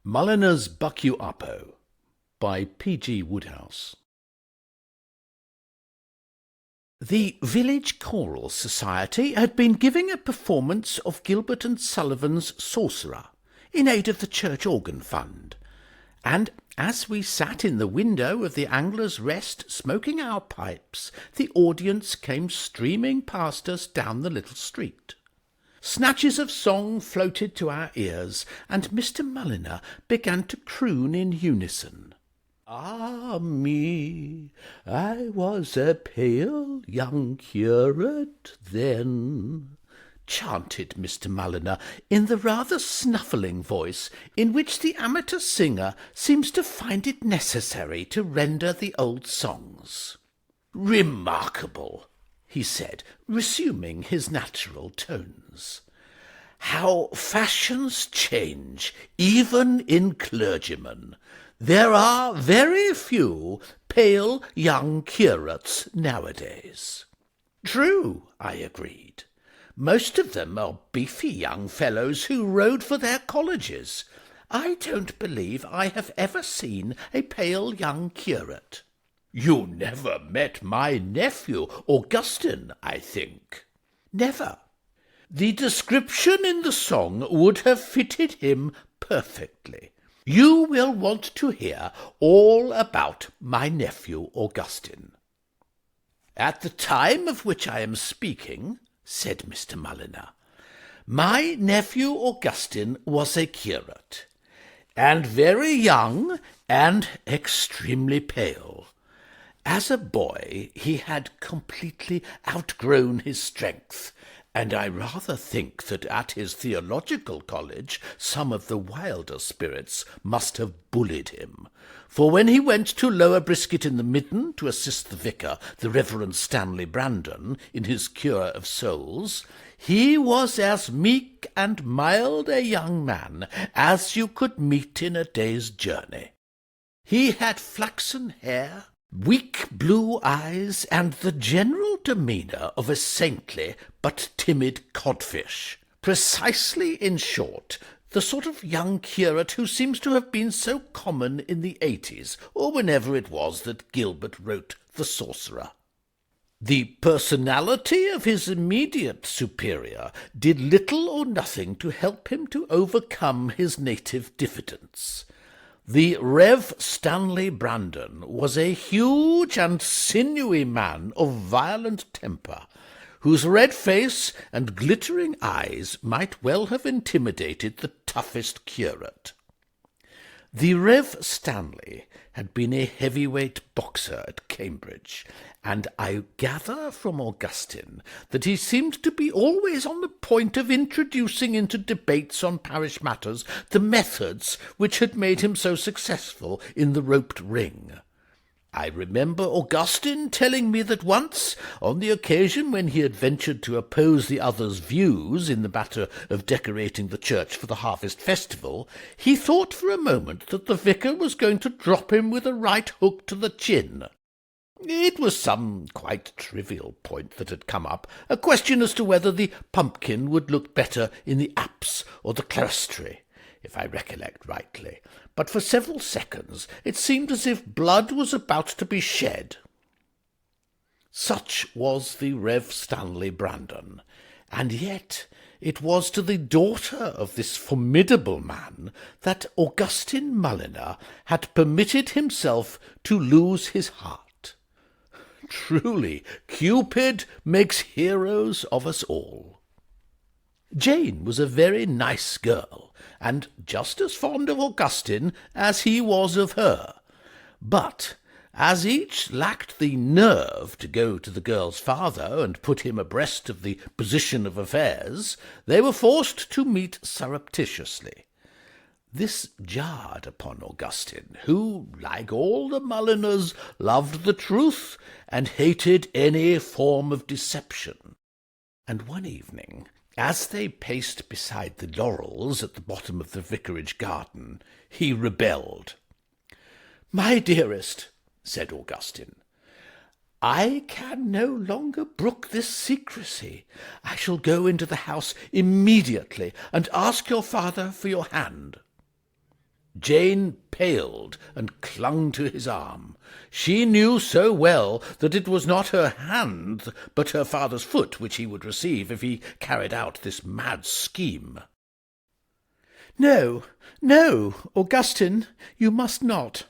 Mulliner's Buck-U-Uppo by P.G. Wodehouse. The village choral society had been giving a performance of Gilbert and Sullivan's Sorcerer in aid of the church organ fund, and as we sat in the window of the Angler's Rest smoking our pipes, the audience came streaming past us down the little street. Snatches of song floated to our ears, and Mr. Mulliner began to croon in unison. "Ah me, I was a pale young curate then," chanted Mr. Mulliner in the rather snuffling voice in which the amateur singer seems to find it necessary to render the old songs. "Remarkable," he said, resuming his natural tones. "How fashions change, even in clergymen. There are very few pale young curates nowadays." "True," I agreed. "Most of them are beefy young fellows who rode for their colleges. I don't believe I have ever seen a pale young curate." "You never met my nephew, Augustine, I think?" "Never." "The description in the song would have fitted him perfectly. You will want to hear all about my nephew Augustine." "At the time of which I am speaking," said Mr. Mulliner, "my nephew Augustine was a curate, and very young and extremely pale. As a boy he had completely outgrown his strength, and I rather think that at his theological college some of the wilder spirits must have bullied him, for when he went to Lower Brisket in the Midden to assist the vicar, the Reverend Stanley Brandon, in his cure of souls, he was as meek and mild a young man as you could meet in a day's journey. He had flaxen hair, weak blue eyes, and the general demeanour of a saintly but timid codfish. Precisely, in short, the sort of young curate who seems to have been so common in the 80s, or whenever it was that Gilbert wrote The Sorcerer. The personality of his immediate superior did little or nothing to help him to overcome his native diffidence. The Rev. Stanley Brandon was a huge and sinewy man of violent temper, whose red face and glittering eyes might well have intimidated the toughest curate. The Rev. Stanley had been a heavyweight boxer at Cambridge, and I gather from Augustine that he seemed to be always on the point of introducing into debates on parish matters the methods which had made him so successful in the roped ring. I remember Augustine telling me that once, on the occasion when he had ventured to oppose the other's views in the matter of decorating the church for the harvest festival, he thought for a moment that the vicar was going to drop him with a right hook to the chin. It was some quite trivial point that had come up, a question as to whether the pumpkin would look better in the apse or the clerestory, if I recollect rightly, but for several seconds it seemed as if blood was about to be shed. Such was the Rev. Stanley Brandon, and yet it was to the daughter of this formidable man that Augustine Mulliner had permitted himself to lose his heart. Truly, Cupid makes heroes of us all. Jane was a very nice girl, and just as fond of Augustine as he was of her. But as each lacked the nerve to go to the girl's father and put him abreast of the position of affairs, they were forced to meet surreptitiously. This jarred upon Augustine, who, like all the Mulliners, loved the truth and hated any form of deception. And one evening, as they paced beside the laurels at the bottom of the vicarage garden, he rebelled. "My dearest," said Augustine, "I can no longer brook this secrecy. I shall go into the house immediately and ask your father for your hand." Jane paled and clung to his arm. She knew so well that it was not her hand, but her father's foot which he would receive if he carried out this mad scheme. "No, no, Augustine, you must not."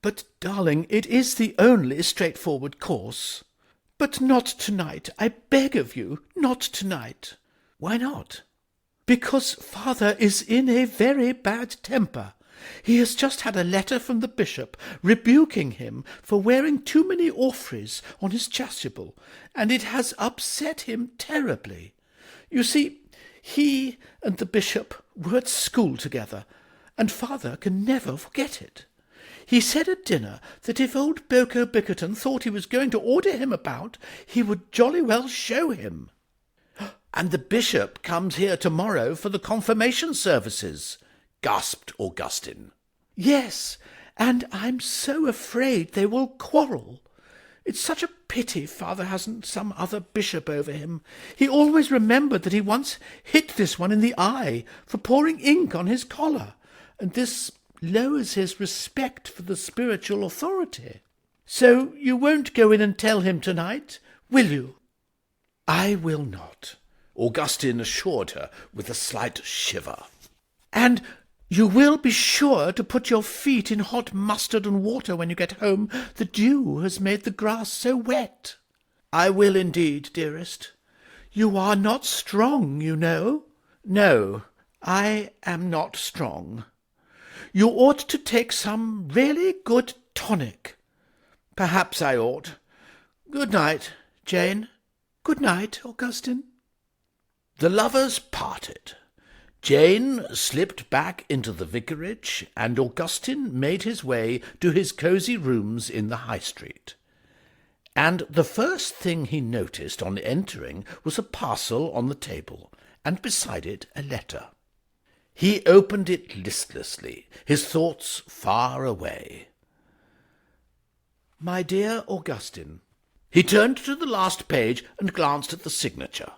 "But, darling, it is the only straightforward course." "But not tonight. I beg of you, not tonight." "Why not?" "Because father is in a very bad temper. He has just had a letter from the bishop rebuking him for wearing too many orphreys on his chasuble, and it has upset him terribly. You see, he and the bishop were at school together, and father can never forget it. He said at dinner that if old Boko Bickerton thought he was going to order him about, he would jolly well show him." "And the bishop comes here tomorrow for the confirmation services," gasped Augustine. "Yes, and I'm so afraid they will quarrel. It's such a pity father hasn't some other bishop over him. He always remembered that he once hit this one in the eye for pouring ink on his collar, and this lowers his respect for the spiritual authority. So you won't go in and tell him tonight, will you?" "I will not," Augustine assured her with a slight shiver. "And you will be sure to put your feet in hot mustard and water when you get home. The dew has made the grass so wet." "I will indeed, dearest." "You are not strong, you know." "No, I am not strong." "You ought to take some really good tonic." "Perhaps I ought. Good night, Jane." "Good night, Augustine." The lovers parted. Jane slipped back into the vicarage, and Augustine made his way to his cosy rooms in the High Street. And the first thing he noticed on entering was a parcel on the table, and beside it a letter. He opened it listlessly, his thoughts far away. "My dear Augustine." He turned to the last page and glanced at the signature.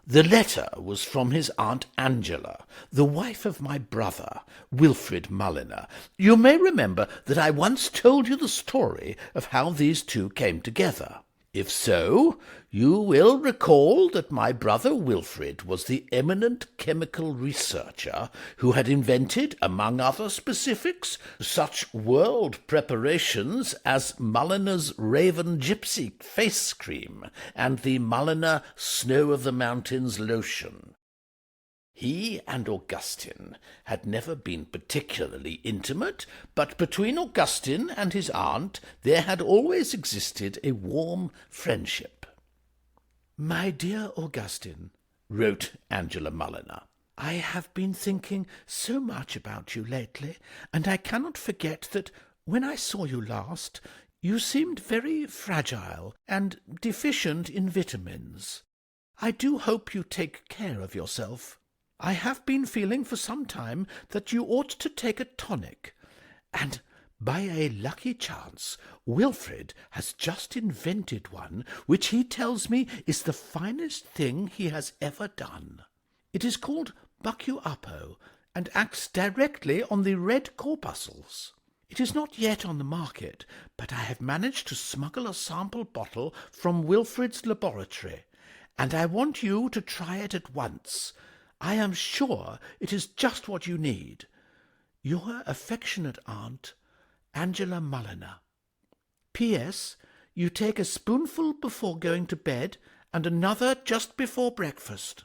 The letter was from his Aunt Angela, the wife of my brother, Wilfrid Mulliner. You may remember that I once told you the story of how these two came together. If so, you will recall that my brother Wilfrid was the eminent chemical researcher who had invented, among other specifics, such world preparations as Mulliner's Raven Gypsy face cream and the Mulliner Snow of the Mountains lotion. He and Augustine had never been particularly intimate, but between Augustine and his aunt there had always existed a warm friendship. "My dear Augustine," wrote Angela Mulliner, "I have been thinking so much about you lately, and I cannot forget that when I saw you last, you seemed very fragile and deficient in vitamins. I do hope you take care of yourself. I have been feeling for some time that you ought to take a tonic, and by a lucky chance Wilfrid has just invented one which he tells me is the finest thing he has ever done. It is called Buck-U-Uppo, and acts directly on the red corpuscles. It is not yet on the market, but I have managed to smuggle a sample bottle from Wilfrid's laboratory, and I want you to try it at once. I am sure it is just what you need. Your affectionate aunt, Angela Mulliner. P.S. You take a spoonful before going to bed and another just before breakfast."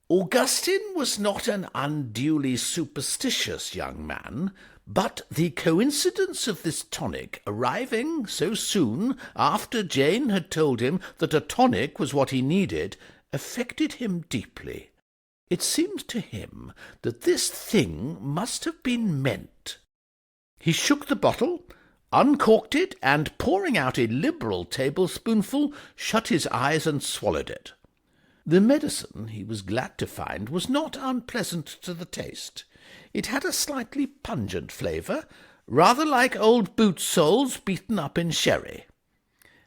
Augustine was not an unduly superstitious young man, but the coincidence of this tonic arriving so soon after Jane had told him that a tonic was what he needed affected him deeply. It seemed to him that this thing must have been meant. He shook the bottle, uncorked it, and pouring out a liberal tablespoonful, shut his eyes and swallowed it. The medicine, he was glad to find, was not unpleasant to the taste. It had a slightly pungent flavour, rather like old boot soles beaten up in sherry.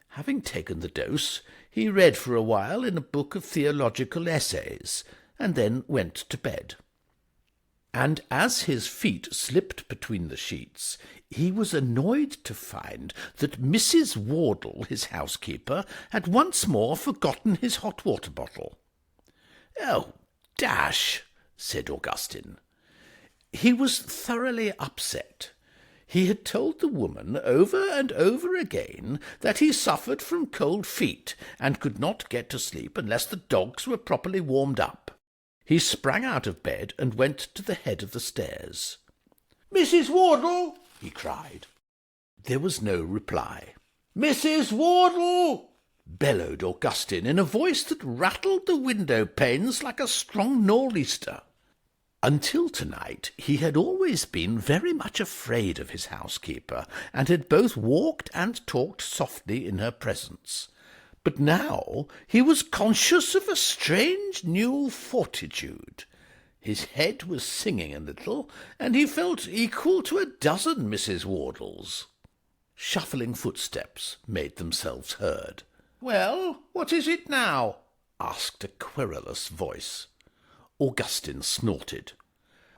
Having taken the dose, he read for a while in a book of theological essays, and then went to bed. and as his feet slipped between the sheets, he was annoyed to find that Mrs. Wardle, his housekeeper, had once more forgotten his hot-water bottle. "Oh, dash!" said Augustine. He was thoroughly upset. He had told the woman over and over again that he suffered from cold feet and could not get to sleep unless the dogs were properly warmed up. He sprang out of bed and went to the head of the stairs. "Mrs. Wardle!" he cried. There was no reply. "Mrs. Wardle!" bellowed Augustine in a voice that rattled the window-panes like a strong nor'easter. Until tonight he had always been very much afraid of his housekeeper, and had both walked and talked softly in her presence. But now he was conscious of a strange new fortitude. His head was singing a little, and he felt equal to a dozen Mrs. Wardles. Shuffling footsteps made themselves heard. "Well, what is it now?" asked a querulous voice. Augustine snorted.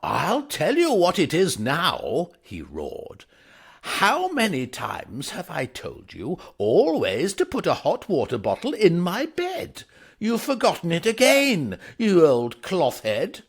"I'll tell you what it is now," he roared. "How many times have I told you always to put a hot-water bottle in my bed? You've forgotten it again, you old cloth-head."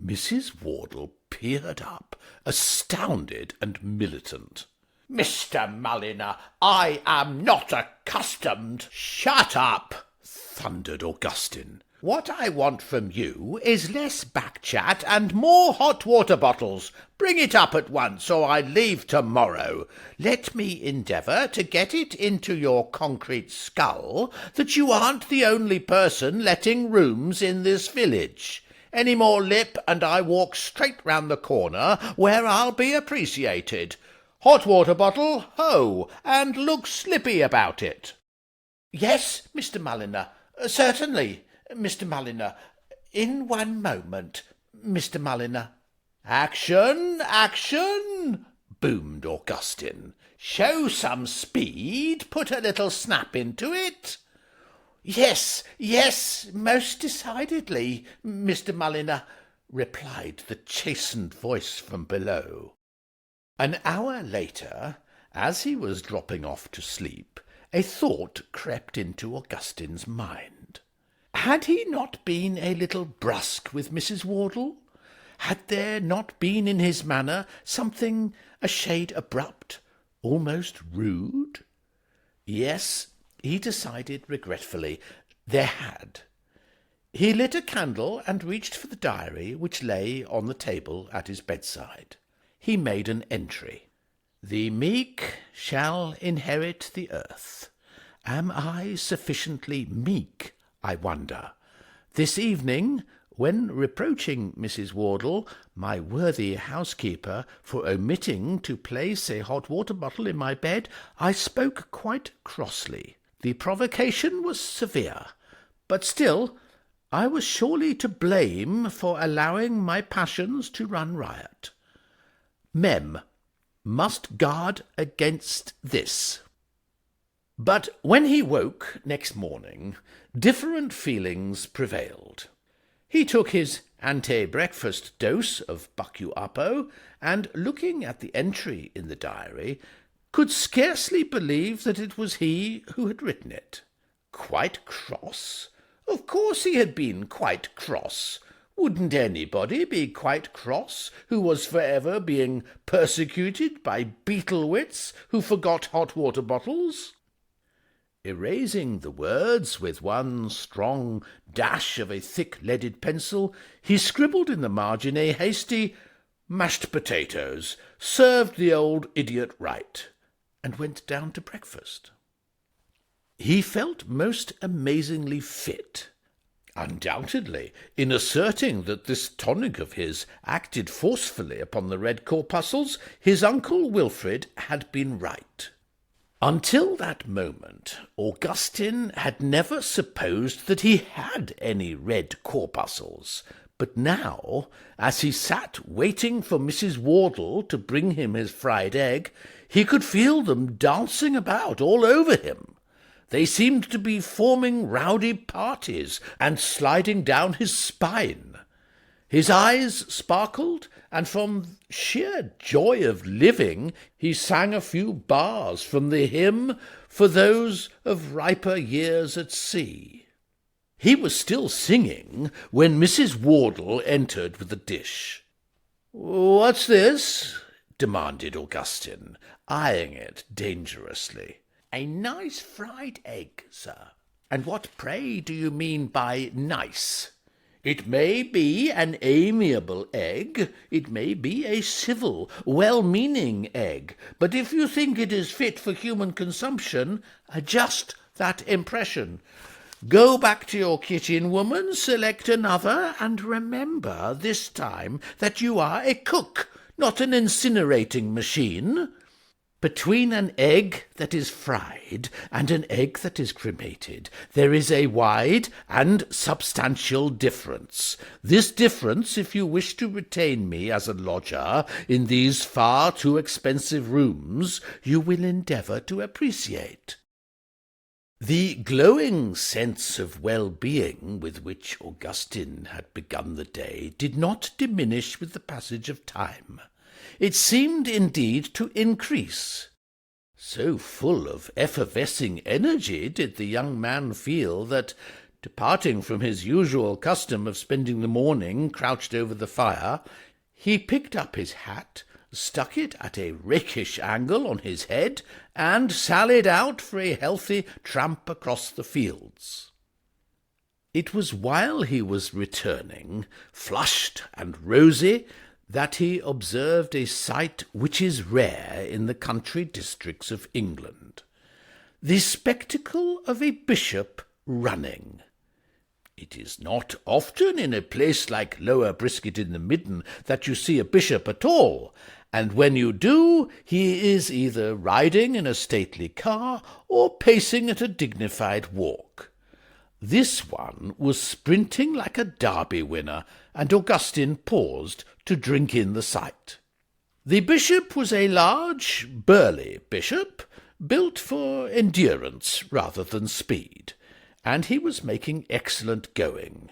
Mrs. Wardle peered up, astounded and militant. "Mr. Mulliner, I am not accustomed—" "Shut up!" thundered Augustine. "What I want from you is less back-chat and more hot-water bottles. Bring it up at once, or I leave to-morrow. Let me endeavour to get it into your concrete skull that you aren't the only person letting rooms in this village. Any more lip, and I walk straight round the corner, where I'll be appreciated. Hot-water bottle, ho, and look slippy about it." "Yes, Mr. Mulliner, certainly, Mr. Mulliner. In one moment, Mr. Mulliner." "Action, action!" boomed Augustine. "Show some speed, put a little snap into it." "Yes, yes, most decidedly, Mr. Mulliner," replied the chastened voice from below. An hour later, as he was dropping off to sleep, a thought crept into Augustine's mind. Had he not been a little brusque with Mrs. Wardle? Had there not been in his manner something a shade abrupt, almost rude? Yes, he decided regretfully, there had. He lit a candle and reached for the diary which lay on the table at his bedside. He made an entry. "The meek shall inherit the earth. Am I sufficiently meek, I wonder? This evening, when reproaching Mrs. Wardle, my worthy housekeeper, for omitting to place a hot-water bottle in my bed, I spoke quite crossly. The provocation was severe, but still I was surely to blame for allowing my passions to run riot. Mem. Must guard against this." But when he woke next morning, different feelings prevailed. He took his ante-breakfast dose of Buck-U-Uppo, and, looking at the entry in the diary, could scarcely believe that it was he who had written it. Quite cross? Of course he had been quite cross. Wouldn't anybody be quite cross who was for ever being persecuted by beetle-wits who forgot hot-water bottles? Erasing the words with one strong dash of a thick leaded pencil, he scribbled in the margin a hasty "mashed potatoes, served the old idiot right," and went down to breakfast. He felt most amazingly fit. Undoubtedly, in asserting that this tonic of his acted forcefully upon the red corpuscles, his uncle Wilfrid had been right. Until that moment, Augustine had never supposed that he had any red corpuscles, but now, as he sat waiting for Mrs. Wardle to bring him his fried egg, he could feel them dancing about all over him. They seemed to be forming rowdy parties and sliding down his spine. His eyes sparkled, and from sheer joy of living he sang a few bars from the hymn for those of riper years at sea. He was still singing when Mrs. Wardle entered with a dish. "What's this?" demanded Augustine, eyeing it dangerously. "A nice fried egg, sir." "And what, pray, do you mean by nice? It may be an amiable egg, it may be a civil, well-meaning egg, but if you think it is fit for human consumption, adjust that impression. Go back to your kitchen, woman, select another, and remember this time that you are a cook, not an incinerating machine. Between an egg that is fried and an egg that is cremated, there is a wide and substantial difference. This difference, if you wish to retain me as a lodger in these far too expensive rooms, you will endeavour to appreciate." The glowing sense of well-being with which Augustine had begun the day did not diminish with the passage of time. It seemed indeed to increase. So full of effervescing energy did the young man feel that, departing from his usual custom of spending the morning crouched over the fire, he picked up his hat, stuck it at a rakish angle on his head, and sallied out for a healthy tramp across the fields. It was while he was returning, flushed and rosy, that he observed a sight which is rare in the country districts of England, the spectacle of a bishop running. It is not often in a place like Lower Brisket in the Midden that you see a bishop at all, and when you do, he is either riding in a stately car or pacing at a dignified walk. This one was sprinting like a Derby winner, and Augustine paused to drink in the sight. The bishop was a large, burly bishop, built for endurance rather than speed, and he was making excellent going.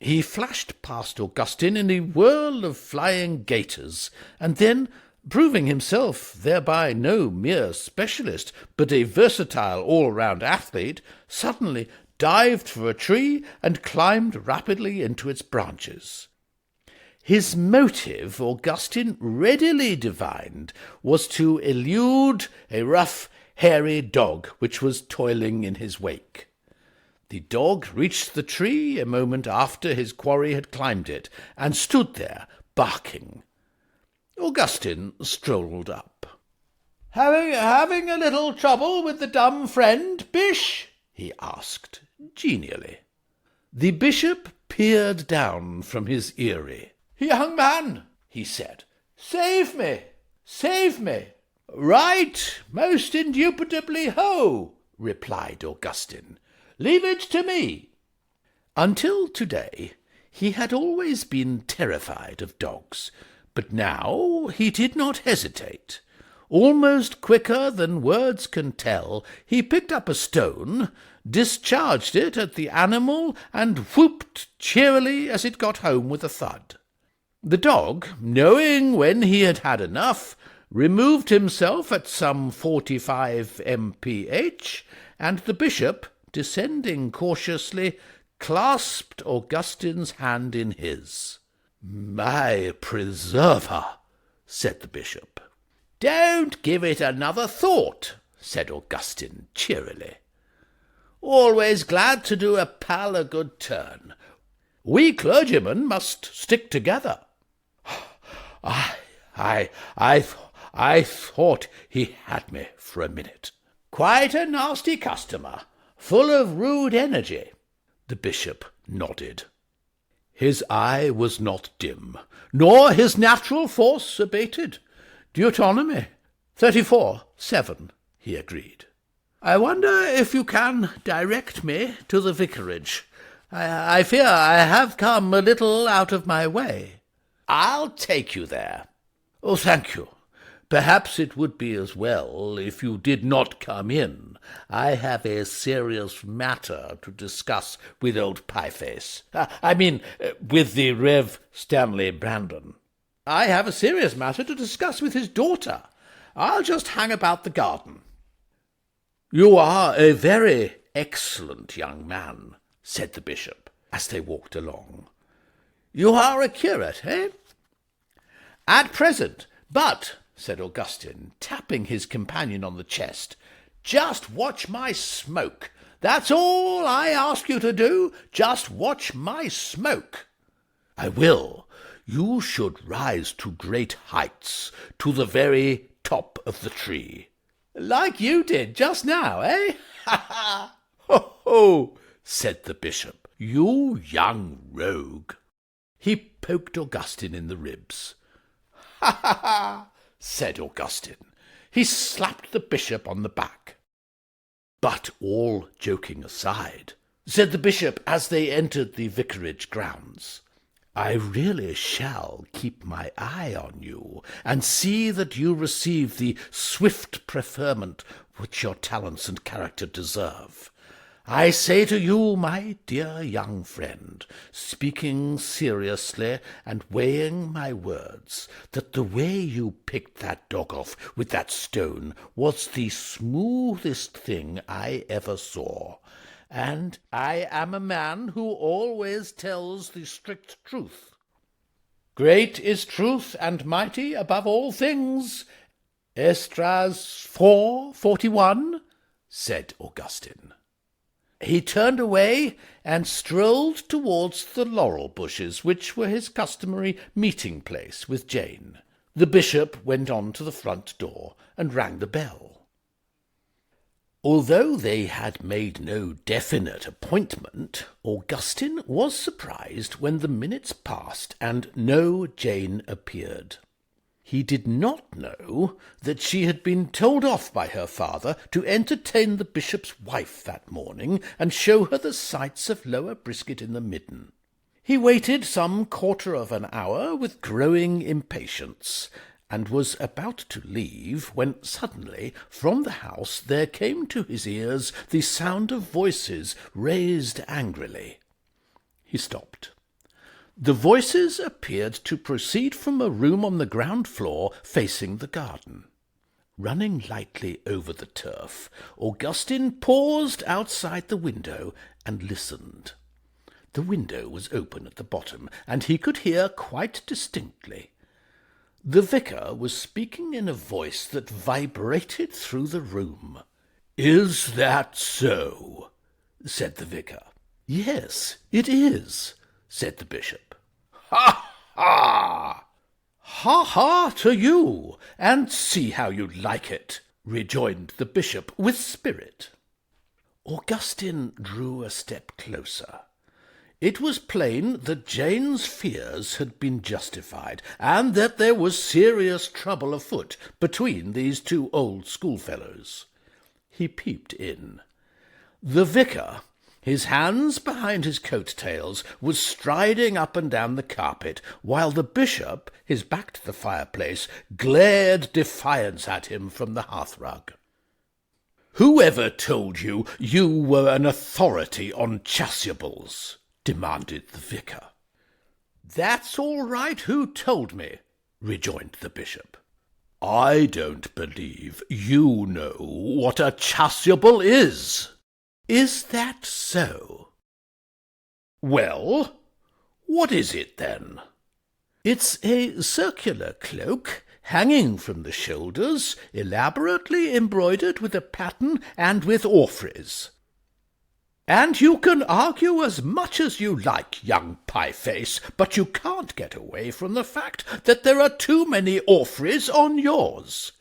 He flashed past Augustine in a whirl of flying gaiters, and then, proving himself thereby no mere specialist, but a versatile all-round athlete, suddenly dived for a tree and climbed rapidly into its branches. His motive, Augustine readily divined, was to elude a rough, hairy dog which was toiling in his wake. The dog reached the tree a moment after his quarry had climbed it, and stood there, barking. Augustine strolled up. Having a little trouble with the dumb friend, Bish?" he asked, genially. The bishop peered down from his eyrie. "Young man," he said, "save me, save me." "Right, most indubitably ho," replied Augustine. "Leave it to me." Until to-day he had always been terrified of dogs, but now he did not hesitate. Almost quicker than words can tell, he picked up a stone, discharged it at the animal, and whooped cheerily as it got home with a thud. The dog, knowing when he had had enough, removed himself at some 45 mph, and the bishop, descending cautiously, clasped Augustine's hand in his. "My preserver," said the bishop. "Don't give it another thought," said Augustine cheerily. "Always glad to do a pal a good turn. We clergymen must stick together." I thought he had me for a minute. Quite a nasty customer, full of rude energy." The bishop nodded. His eye was not dim, nor his natural force abated. "Deuteronomy 34:7, he agreed. "I wonder if you can direct me to the vicarage. I fear I have come a little out of my way." "I'll take you there." "Oh, thank you. Perhaps it would be as well if you did not come in. I have a serious matter to discuss with old Pieface. With the Rev. Stanley Brandon. I have a serious matter to discuss with his daughter. I'll just hang about the garden." "You are a very excellent young man," said the bishop, as they walked along. "You are a curate, eh?" "At present, but," said Augustine, tapping his companion on the chest, "just watch my smoke. That's all I ask you to do. Just watch my smoke." "I will. You should rise to great heights, to the very top of the tree." "Like you did just now, eh? Ha ha!" "Ho ho!" said the bishop. "You young rogue!" He poked Augustine in the ribs. "Ha ha ha!" said Augustine. He slapped the bishop on the back. "But all joking aside," said the bishop as they entered the vicarage grounds, "I really shall keep my eye on you, and see that you receive the swift preferment which your talents and character deserve. I say to you, my dear young friend, speaking seriously and weighing my words, that the way you picked that dog off with that stone was the smoothest thing I ever saw. And I am a man who always tells the strict truth. Great is truth and mighty above all things. Esdras 4:41, said Augustine. He turned away and strolled towards the laurel bushes, which were his customary meeting-place with Jane. The bishop went on to the front door and rang the bell. Although they had made no definite appointment, Augustine was surprised when the minutes passed and no Jane appeared. He did not know that she had been told off by her father to entertain the bishop's wife that morning and show her the sights of Lower Brisket in the Midden. He waited some quarter of an hour with growing impatience, and was about to leave, when suddenly from the house there came to his ears the sound of voices raised angrily. He stopped. The voices appeared to proceed from a room on the ground floor facing the garden. Running lightly over the turf, Augustine paused outside the window and listened. The window was open at the bottom, and he could hear quite distinctly. The vicar was speaking in a voice that vibrated through the room. "Is that so?" said the vicar. "Yes, it is," said the bishop. "Ha, ha! Ha, ha to you, and see how you like it," rejoined the bishop with spirit. Augustine drew a step closer. It was plain that Jane's fears had been justified, and that there was serious trouble afoot between these two old schoolfellows. He peeped in. The vicar, his hands behind his coat-tails, was striding up and down the carpet, while the bishop, his back to the fireplace, glared defiance at him from the hearthrug. "Whoever told you you were an authority on chasubles?" demanded the vicar. "That's all right, who told me?" rejoined the bishop. "I don't believe you know what a chasuble is." "Is that so?" "Well, what is it, then?" "It's a circular cloak, hanging from the shoulders, elaborately embroidered with a pattern and with orphreys." "And you can argue as much as you like, young pie-face, but you can't get away from the fact that there are too many orphreys on yours.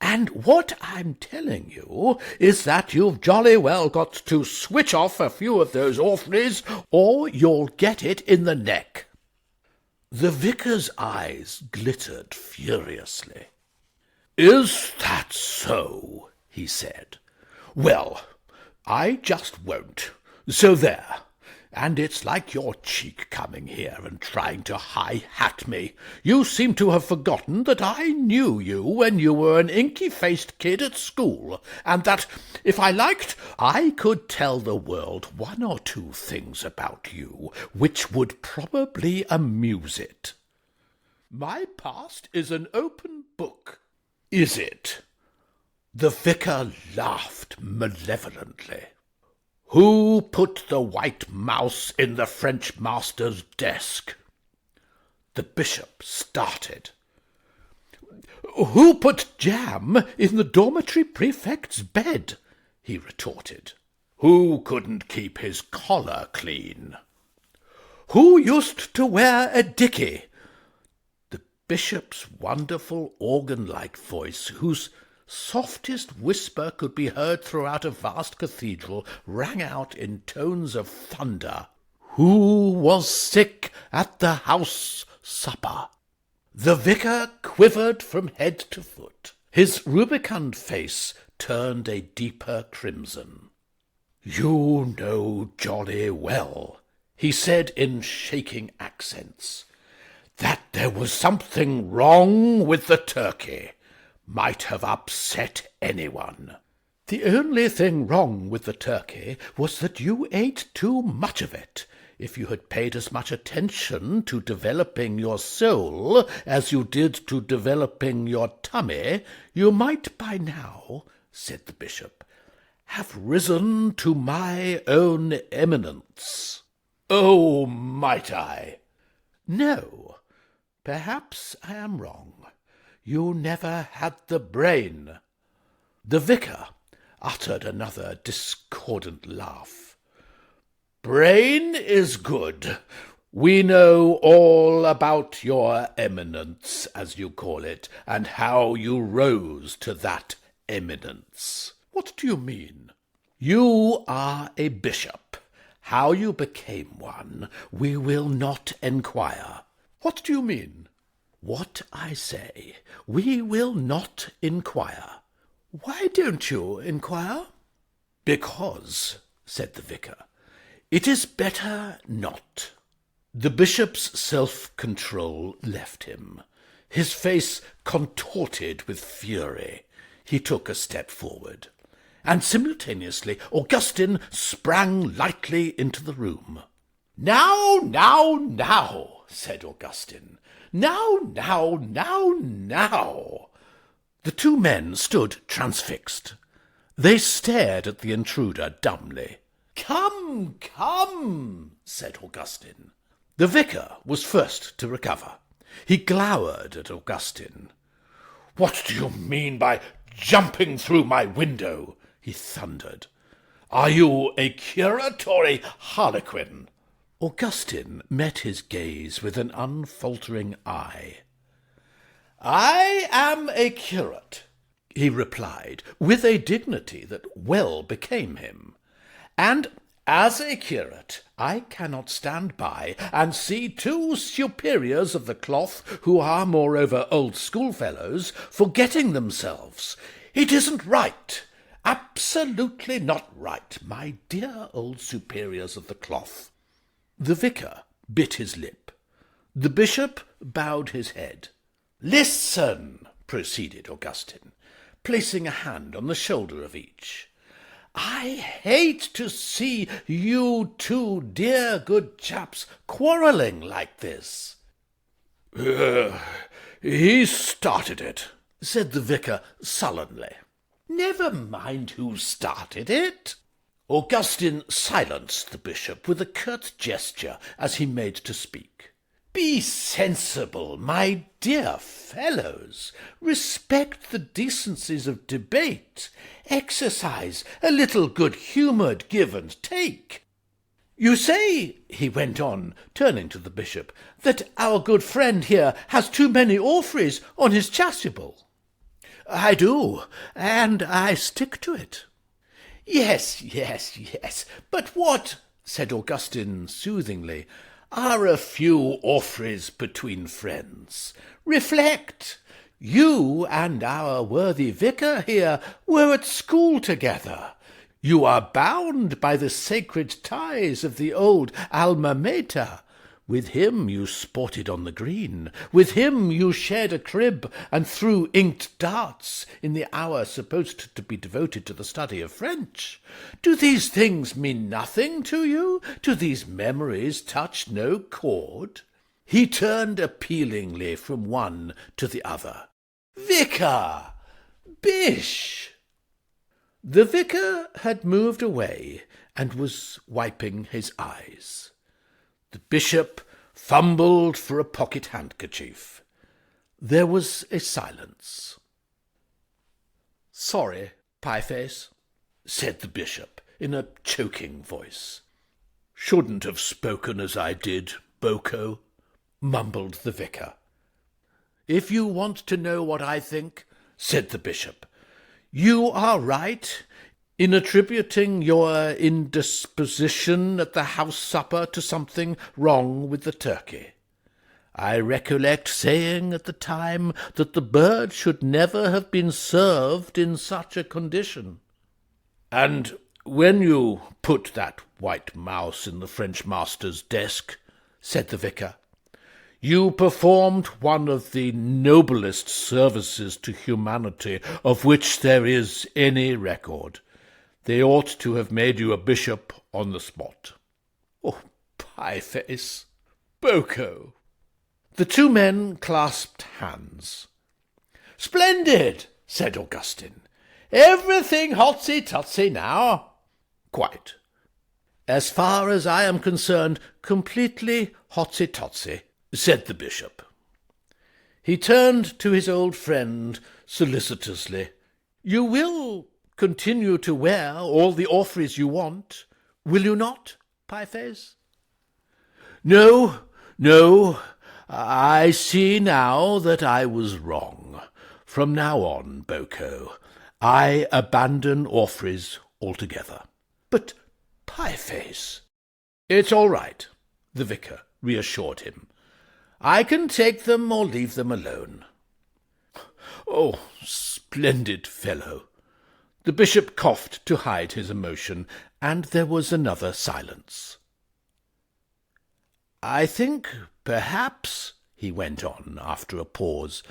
And what I'm telling you is that you've jolly well got to switch off a few of those orphreys, or you'll get it in the neck." The vicar's eyes glittered furiously. "Is that so?" he said. "Well, I just won't. So there. And it's like your cheek coming here and trying to high-hat me. You seem to have forgotten that I knew you when you were an inky-faced kid at school, and that, if I liked, I could tell the world one or two things about you which would probably amuse it. My past is an open book. Is it? The vicar laughed malevolently. Who put the white mouse in the French master's desk? The bishop started. Who put jam in the dormitory prefect's bed? He retorted. Who couldn't keep his collar clean? Who used to wear a dicky? The bishop's wonderful organ-like voice, whose softest whisper could be heard throughout a vast cathedral, rang out in tones of thunder. Who was sick at the house supper? The vicar quivered from head to foot. His rubicund face turned a deeper crimson. You know jolly well, he said in shaking accents, that there was something wrong with the turkey. Might have upset anyone. The only thing wrong with the turkey was that you ate too much of it. If you had paid as much attention to developing your soul as you did to developing your tummy, you might by now, said the bishop, have risen to my own eminence. Oh, might I? No, perhaps I am wrong. You never had the brain. The vicar uttered another discordant laugh. Brain is good. We know all about your eminence, as you call it, and how you rose to that eminence. What do you mean? You are a bishop. How you became one, we will not enquire. What do you mean? What I say, we will not inquire. Why don't you inquire? Because, said the vicar, it is better not. The bishop's self-control left him. His face contorted with fury. He took a step forward, and simultaneously Augustine sprang lightly into the room. Now, said Augustine. Now. The two men stood transfixed. They stared at the intruder dumbly. Come, said Augustine. The vicar was first to recover. He glowered at Augustine. What do you mean by jumping through my window? He thundered. Are you a curate or a harlequin? Augustine met his gaze with an unfaltering eye. I am a curate, he replied, with a dignity that well became him. And as a curate, I cannot stand by and see two superiors of the cloth, who are moreover old schoolfellows, forgetting themselves. It isn't right. Absolutely not right, my dear old superiors of the cloth. The vicar bit his lip. The bishop bowed his head. Listen, proceeded Augustine, placing a hand on the shoulder of each. I hate to see you two dear good chaps quarrelling like this. He started it, said the vicar sullenly. Never mind who started it. Augustine silenced the bishop with a curt gesture as he made to speak. Be sensible, my dear fellows. Respect the decencies of debate. Exercise a little good-humoured give and take. You say, he went on, turning to the bishop, that our good friend here has too many orphreys on his chasuble. I do, and I stick to it. Yes, but what, said Augustine soothingly, are a few orphreys between friends? Reflect. You and our worthy vicar here were at school together. You are bound by the sacred ties of the old alma mater. With him you sported on the green. With him you shared a crib and threw inked darts in the hour supposed to be devoted to the study of French. Do these things mean nothing to you? Do these memories touch no chord? He turned appealingly from one to the other. Vicar! Bish! The vicar had moved away and was wiping his eyes. The bishop fumbled for a pocket handkerchief. There was a silence. "Sorry, Pieface," said the bishop in a choking voice. "Shouldn't have spoken as I did, Boko," mumbled the vicar. "If you want to know what I think," said the bishop, "you are right in attributing your indisposition at the house supper to something wrong with the turkey. I recollect saying at the time that the bird should never have been served in such a condition. And when you put that white mouse in the French master's desk," said the vicar, "you performed one of the noblest services to humanity of which there is any record. They ought to have made you a bishop on the spot." "Oh, Pieface! Boko!" The two men clasped hands. "Splendid!" said Augustine. "Everything hotsy-totsy now?" "Quite. As far as I am concerned, completely hotsy-totsy," said the bishop. He turned to his old friend solicitously. "You will continue to wear all the orphreys you want, will you not, Pieface?" No, I see now that I was wrong. From now on, Boko, I abandon orphreys altogether." "But, Pieface—" "It's all right," the vicar reassured him. "I can take them or leave them alone." "Oh, splendid fellow!" The bishop coughed to hide his emotion, and there was another silence. "I think, perhaps," he went on after a pause,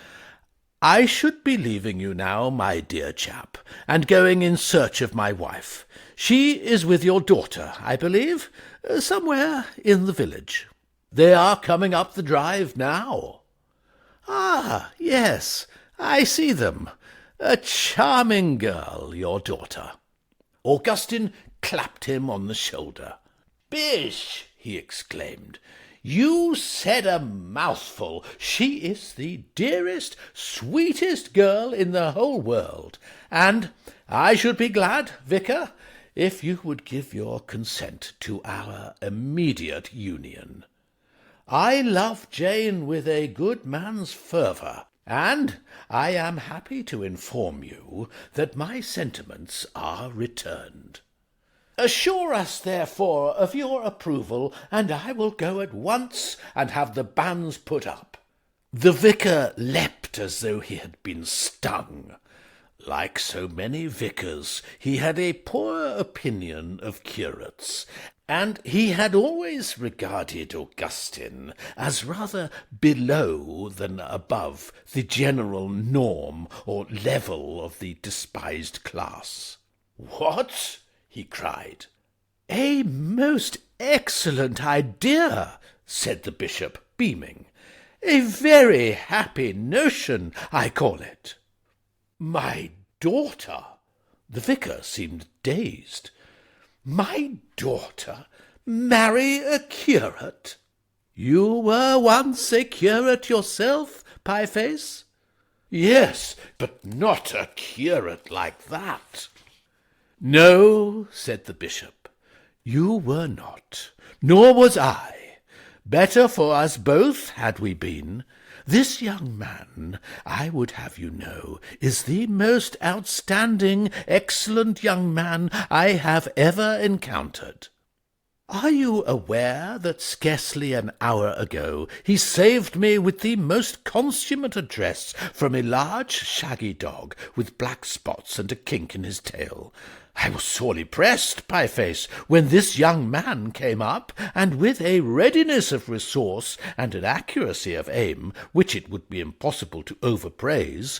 "I should be leaving you now, my dear chap, and going in search of my wife. She is with your daughter, I believe, somewhere in the village. They are coming up the drive now. Ah, yes, I see them. A charming girl, your daughter." Augustine clapped him on the shoulder. "Bish!" he exclaimed. "You said a mouthful. She is the dearest, sweetest girl in the whole world, and I should be glad, vicar, if you would give your consent to our immediate union. I love Jane with a good man's fervour, and I am happy to inform you that my sentiments are returned. Assure us, therefore, of your approval, and I will go at once and have the banns put up." The vicar leapt as though he had been stung. Like so many vicars, he had a poor opinion of curates, and he had always regarded Augustine as rather below than above the general norm or level of the despised class. "What?" he cried. "A most excellent idea," said the bishop, beaming. "A very happy notion, I call it." "My daughter!" The vicar seemed dazed. "My daughter marry a curate? You were once a curate yourself, Pieface?" "Yes, but not a curate like that." "No," said the bishop, "you were not, nor was I. Better for us both had we been. This young man, I would have you know, is the most outstanding, excellent young man I have ever encountered. Are you aware that scarcely an hour ago he saved me with the most consummate address from a large shaggy dog with black spots and a kink in his tail? I was sorely pressed, Pie-face, when this young man came up, and with a readiness of resource and an accuracy of aim which it would be impossible to overpraise,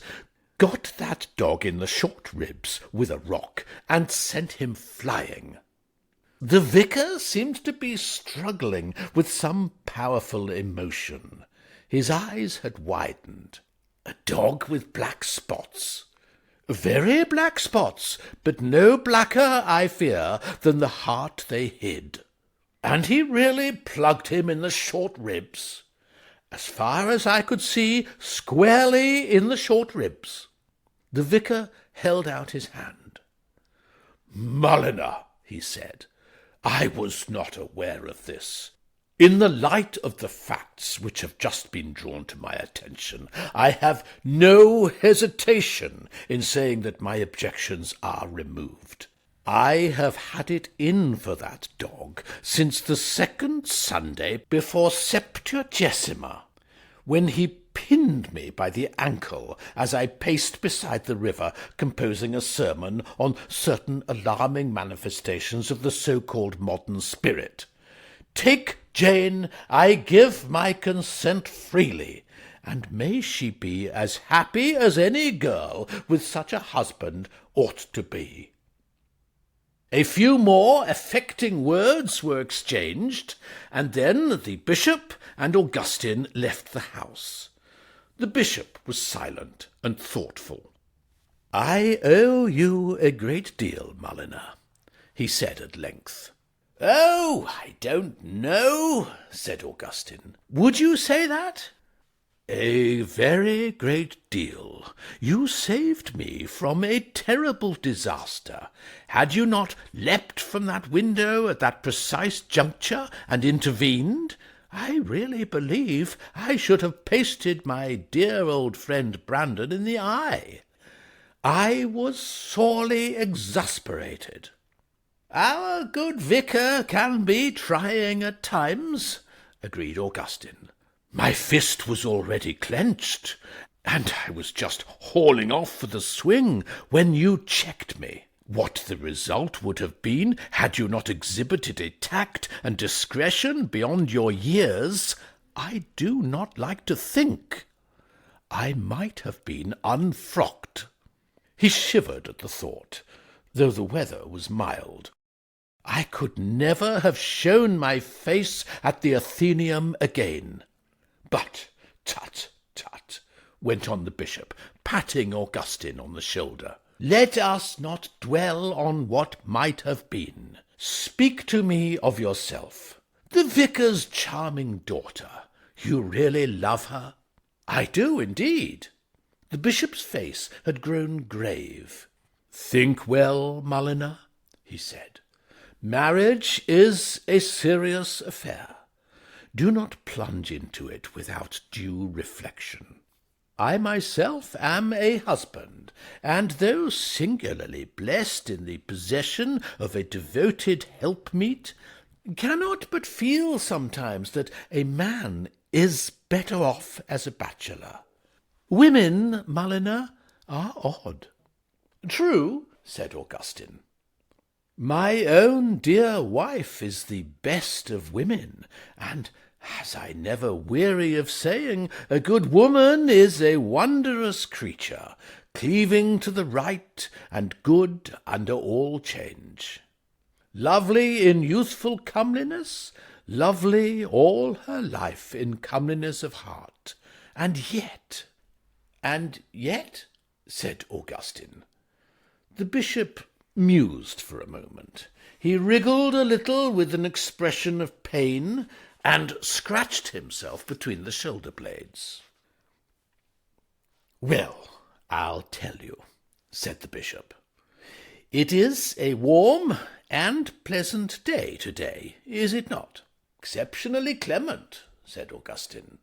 got that dog in the short ribs with a rock, and sent him flying. The vicar seemed to be struggling with some powerful emotion. His eyes had widened. A dog with black spots. Very black spots, but no blacker, I fear, than the heart they hid. And he really plugged him in the short ribs, as far as I could see, squarely in the short ribs. The vicar held out his hand. "Mulliner," he said, "I was not aware of this. In the light of the facts which have just been drawn to my attention, I have no hesitation in saying that my objections are removed. I have had it in for that dog since the second Sunday before Septuagesima, when he pinned me by the ankle as I paced beside the river composing a sermon on certain alarming manifestations of the so-called modern spirit. Take Jane, I give my consent freely, and may she be as happy as any girl with such a husband ought to be." A few more affecting words were exchanged, and then the bishop and Augustine left the house. The bishop was silent and thoughtful. "I owe you a great deal, Mulliner," he said at length. "Oh, I don't know," said Augustine. "Would you say that?" "A very great deal. You saved me from a terrible disaster. Had you not leapt from that window at that precise juncture and intervened, I really believe I should have pasted my dear old friend Brandon in the eye. I was sorely exasperated." "Our good vicar can be trying at times," agreed Augustine. "My fist was already clenched, and I was just hauling off for the swing when you checked me. What the result would have been had you not exhibited a tact and discretion beyond your years, I do not like to think. I might have been unfrocked." He shivered at the thought, though the weather was mild. "I could never have shown my face at the Athenaeum again. But, tut, tut," went on the bishop, patting Augustine on the shoulder, "let us not dwell on what might have been. Speak to me of yourself. The vicar's charming daughter. You really love her?" "I do, indeed." The bishop's face had grown grave. "Think well, Mulliner," he said. "Marriage is a serious affair. Do not plunge into it without due reflection. I myself am a husband, and though singularly blessed in the possession of a devoted helpmeet, cannot but feel sometimes that a man is better off as a bachelor. Women, Mulliner, are odd." "True," said Augustine. "My own dear wife is the best of women, and, as I never weary of saying, a good woman is a wondrous creature, cleaving to the right and good under all change. Lovely in youthful comeliness, lovely all her life in comeliness of heart, and yet—" "And yet?" said Augustine. The bishop mused for a moment. He wriggled a little with an expression of pain, and scratched himself between the shoulder-blades. "Well, I'll tell you," said the bishop. "It is a warm and pleasant day to-day, is it not?" "Exceptionally clement," said Augustine.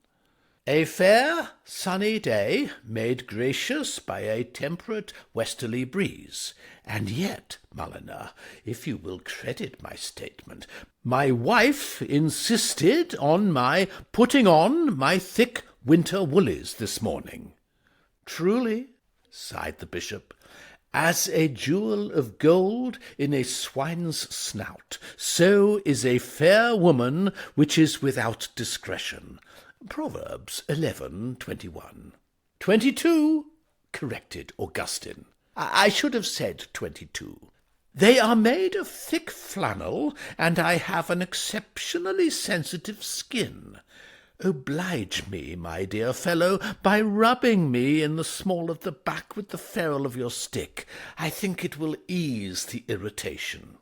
"A fair, sunny day, made gracious by a temperate westerly breeze. And yet, Mulliner, if you will credit my statement, my wife insisted on my putting on my thick winter woolies this morning." "Truly," sighed the bishop, As a jewel of gold in a swine's snout, so is a fair woman which is without discretion. Proverbs 11:21. 22, corrected Augustine. I should have said 22. They are made of thick flannel, and I have an exceptionally sensitive skin. Oblige me, my dear fellow, by rubbing me in the small of the back with the ferrule of your stick. I think it will ease the irritation.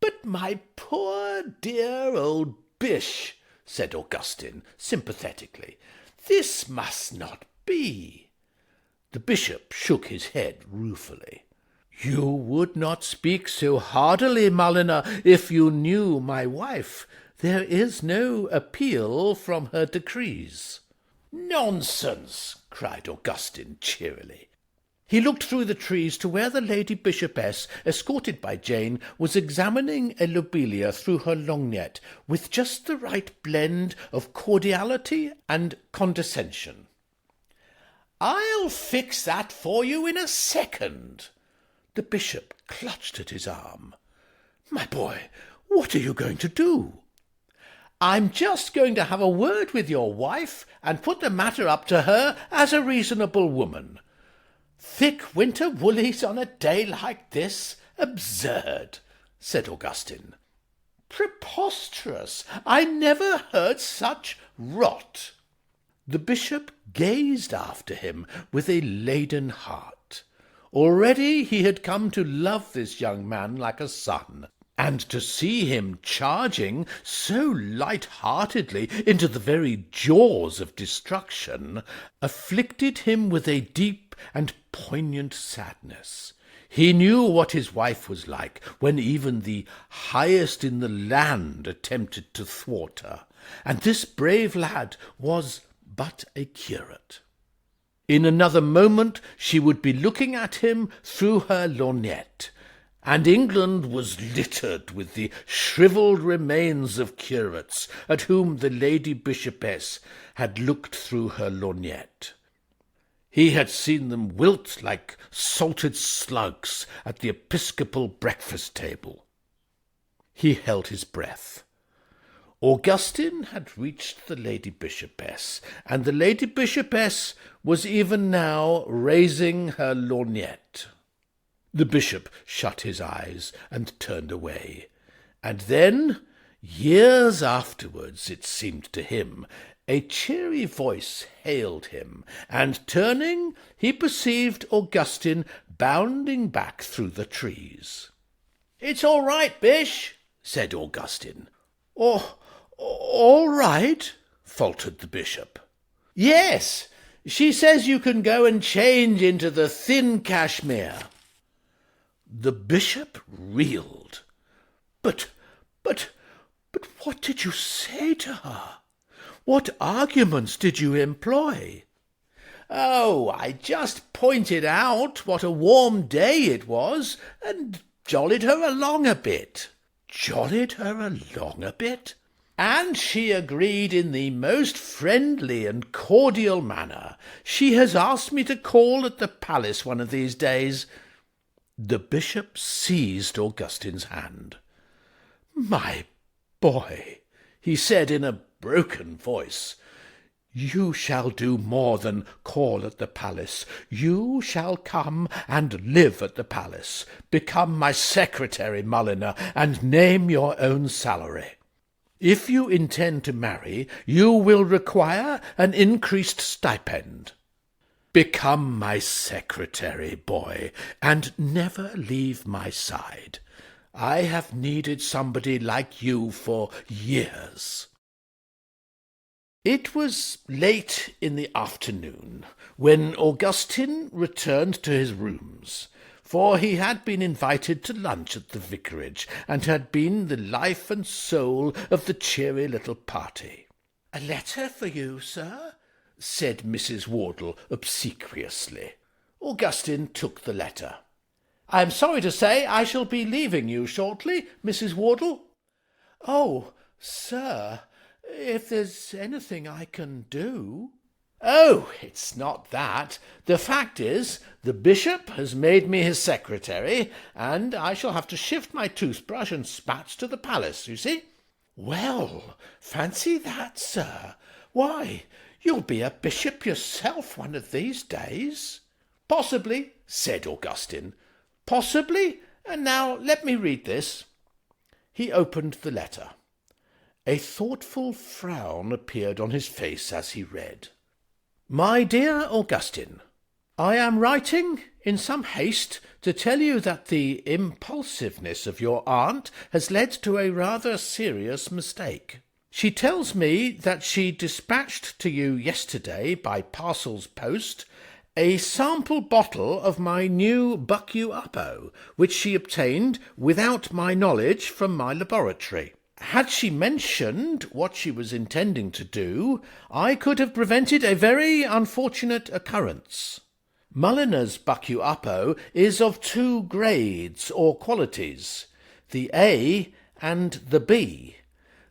But my poor dear old Bish, said Augustine sympathetically, this must not be. The bishop shook his head ruefully. You would not speak so hardily, Mulliner, if you knew my wife. There is no appeal from her decrees. Nonsense, cried Augustine cheerily. He looked through the trees to where the Lady Bishopess, escorted by Jane, was examining a lobelia through her lorgnette with just the right blend of cordiality and condescension. I'll fix that for you in a second. The bishop clutched at his arm. My boy, what are you going to do? I'm just going to have a word with your wife and put the matter up to her as a reasonable woman. Thick winter woolies on a day like this? Absurd, said Augustine. Preposterous! I never heard such rot. The bishop gazed after him with a laden heart. Already he had come to love this young man like a son, and to see him charging so light-heartedly into the very jaws of destruction afflicted him with a deep and poignant sadness. He knew what his wife was like when even the highest in the land attempted to thwart her, and this brave lad was but a curate. In another moment she would be looking at him through her lorgnette, and England was littered with the shrivelled remains of curates at whom the Lady Bishopess had looked through her lorgnette. He had seen them wilt like salted slugs at the episcopal breakfast table. He held his breath. Augustine had reached the Lady Bishopess, and the Lady Bishopess was even now raising her lorgnette. The bishop shut his eyes and turned away, and then, years afterwards, it seemed to him, a cheery voice hailed him, and turning, he perceived Augustine bounding back through the trees. "It's all right, Bish," said Augustine. All right," faltered the bishop. "Yes, she says you can go and change into the thin cashmere." The bishop reeled. But what did you say to her? What arguments did you employ?" "Oh, I just pointed out what a warm day it was, and jollied her along a bit." "Jollied her along a bit?" "And she agreed in the most friendly and cordial manner. She has asked me to call at the palace one of these days." The bishop seized Augustine's hand. "My boy," he said in a broken voice, "you shall do more than call at the palace. You shall come and live at the palace, become my secretary, Mulliner, and name your own salary. If you intend to marry, you will require an increased stipend. Become my secretary, boy, and never leave my side. I have needed somebody like you for years." It was late in the afternoon when Augustine returned to his rooms, for he had been invited to lunch at the vicarage, and had been the life and soul of the cheery little party. "A letter for you, sir," said Mrs. Wardle obsequiously. Augustine took the letter. "I am sorry to say I shall be leaving you shortly, Mrs. Wardle." "Oh, sir, if there's anything I can do—" "Oh, it's not that. The fact is, the bishop has made me his secretary, and I shall have to shift my toothbrush and spats to the palace, you see." "Well, fancy that, sir. Why, you'll be a bishop yourself one of these days." "Possibly," said Augustine. "Possibly. And now let me read this." He opened the letter. A thoughtful frown appeared on his face as he read. "My dear Augustine, I am writing in some haste to tell you that the impulsiveness of your aunt has led to a rather serious mistake. She tells me that she dispatched to you yesterday by parcels post a sample bottle of my new Buck-U-Uppo, which she obtained without my knowledge from my laboratory. Had she mentioned what she was intending to do, I could have prevented a very unfortunate occurrence. Mulliner's Buck-U-Uppo is of two grades or qualities, the A and the B.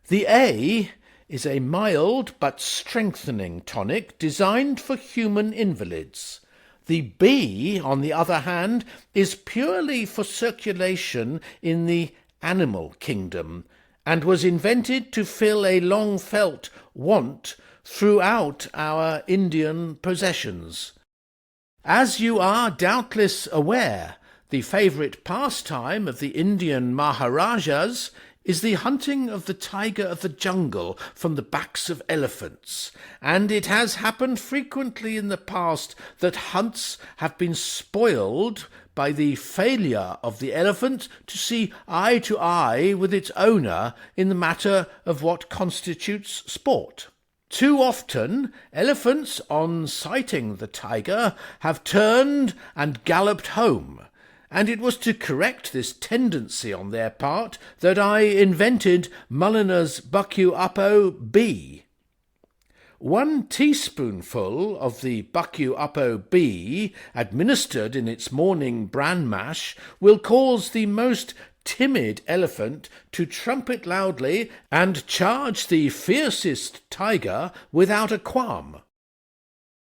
The A is a mild but strengthening tonic designed for human invalids. The B, on the other hand, is purely for circulation in the animal kingdom, and was invented to fill a long-felt want throughout our Indian possessions. As you are doubtless aware, the favourite pastime of the Indian Maharajas is the hunting of the tiger of the jungle from the backs of elephants, and it has happened frequently in the past that hunts have been spoiled by the failure of the elephant to see eye to eye with its owner in the matter of what constitutes sport. Too often, elephants, on sighting the tiger, have turned and galloped home, and it was to correct this tendency on their part that I invented Mulliner's Buck-U-Uppo B. 1 teaspoonful of the Buck-U-Uppo B, administered in its morning bran mash, will cause the most timid elephant to trumpet loudly and charge the fiercest tiger without a qualm.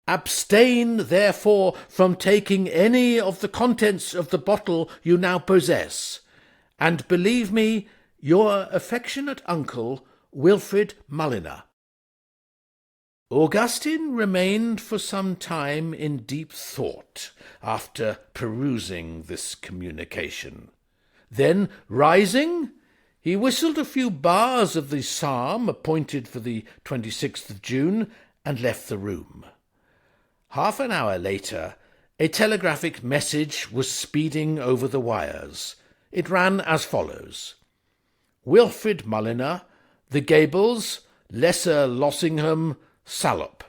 Abstain, therefore, from taking any of the contents of the bottle you now possess, and believe me, your affectionate uncle, Wilfrid Mulliner. Augustine remained for some time in deep thought after perusing this communication. Then, rising, he whistled a few bars of the psalm appointed for the 26th of June and left the room. Half an hour later, a telegraphic message was speeding over the wires. It ran as follows: Wilfrid Mulliner, The Gables, Lesser Lossingham, Salop.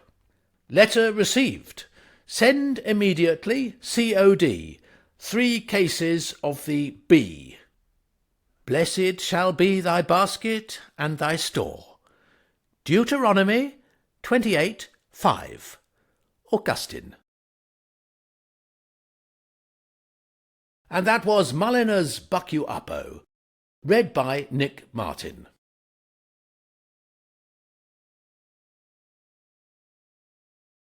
Letter received. Send immediately, C.O.D., 3 cases of the B. Blessed shall be thy basket and thy store. Deuteronomy 28:5. Augustine. And that was Mulliner's Buck-U-Uppo, read by Nick Martin.